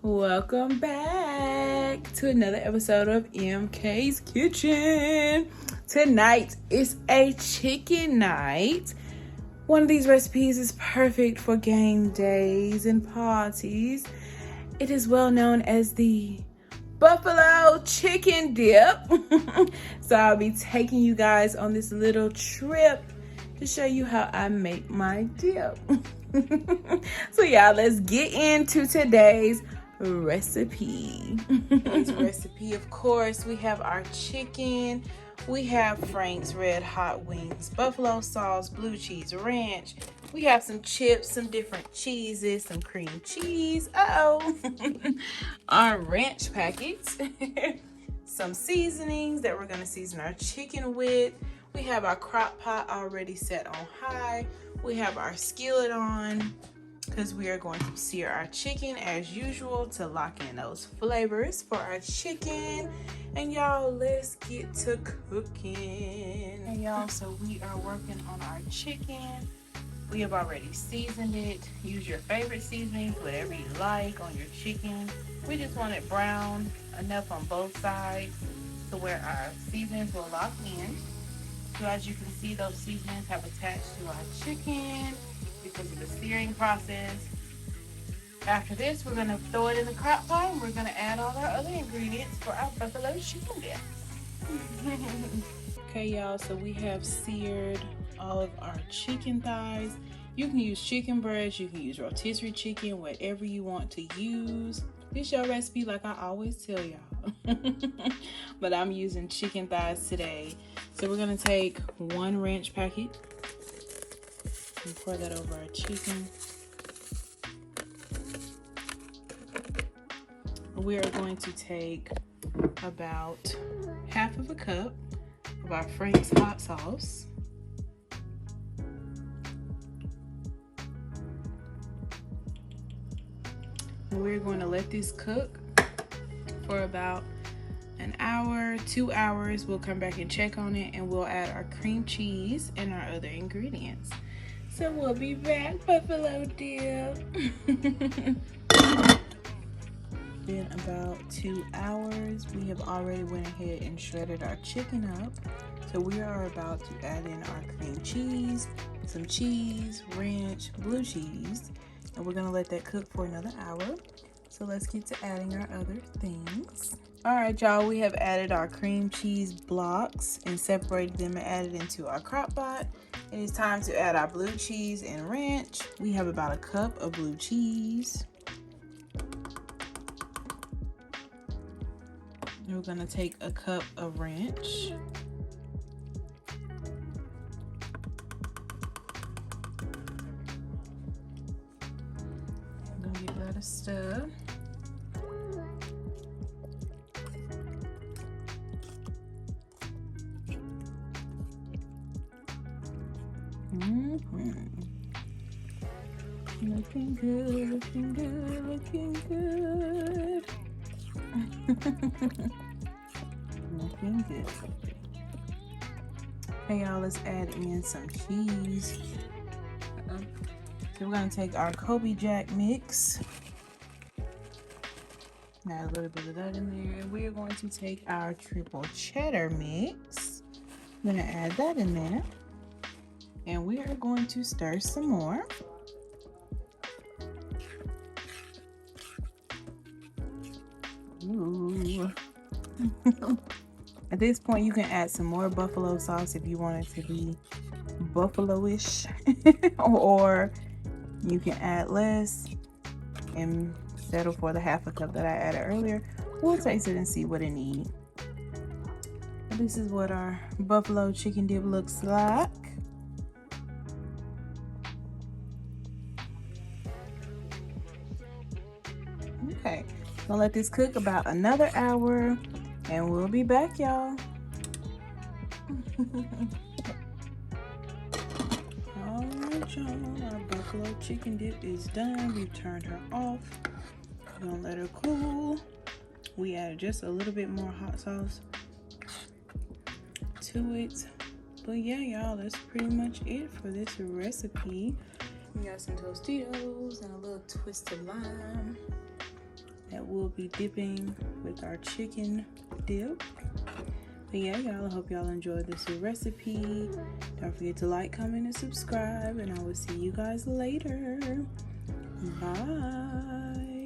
Welcome back to another episode of MK's Kitchen. Tonight is a chicken night. One of these recipes is perfect for game days and parties. It is well known as the buffalo chicken dip. So I'll be taking you guys on this little trip to show you how I make my dip. So yeah, let's get into today's recipe. Today's recipe, of course, we have our chicken. We have Frank's Red Hot Wings, buffalo sauce, blue cheese, ranch. We have some chips, some different cheeses, some cream cheese. Our ranch packets. Some seasonings that we're going to season our chicken with. We have our crock pot already set on high. We have our skillet on because we are going to sear our chicken as usual to lock in those flavors for our chicken. And y'all, let's get to cooking. And y'all, so we are working on our chicken. We have already seasoned it. Use your favorite seasonings, whatever you like on your chicken. We just want it brown enough on both sides to where our seasonings will lock in. So as you can see, those seasonings have attached to our chicken because of the searing process. After this, we're going to throw it in the crock pot and we're going to add all our other ingredients for our buffalo chicken dip. Okay, y'all, so we have seared all of our chicken thighs. You can use chicken breast, you can use rotisserie chicken, whatever you want to use. This your recipe like I always tell y'all. But I'm using chicken thighs today. So we're going to take one ranch packet and pour that over our chicken. We are going to take about half of a cup of our Frank's hot sauce. And we're going to let this cook for about an hour, 2 hours. We'll come back and check on it and we'll add our cream cheese and our other ingredients. So we'll be back, buffalo dip. Been about 2 hours. We have already went ahead and shredded our chicken up. So we are about to add in our cream cheese, some cheese, ranch, blue cheese, and we're gonna let that cook for another hour. So let's get to adding our other things. All right, y'all, we have added our cream cheese blocks and separated them and added into our crock pot. It is time to add our blue cheese and ranch. We have about a cup of blue cheese. We're gonna take a cup of ranch. I'm gonna give that a stir. Looking good, looking good, looking good. Looking good. Hey y'all, let's add in some cheese. So we're gonna take our Kobe Jack mix. Add a little bit of that in there. And we're going to take our triple cheddar mix. I'm gonna add that in there. And we are going to stir some more. Ooh. At this point, you can add some more buffalo sauce if you want it to be buffalo-ish. Or you can add less and settle for the half a cup that I added earlier. We'll taste it and see what it needs. This is what our buffalo chicken dip looks like. Okay, so let this cook about another hour and we'll be back, y'all. Alright, y'all, our buffalo chicken dip is done. We've turned her off. We're gonna let her cool. We added just a little bit more hot sauce to it. But yeah, y'all, that's pretty much it for this recipe. We got some Tostitos and a little twist of lime. that we'll be dipping with our chicken dip. But yeah, y'all, I hope y'all enjoyed this new recipe. Don't forget to like, comment, and subscribe, and I will see you guys later. Bye.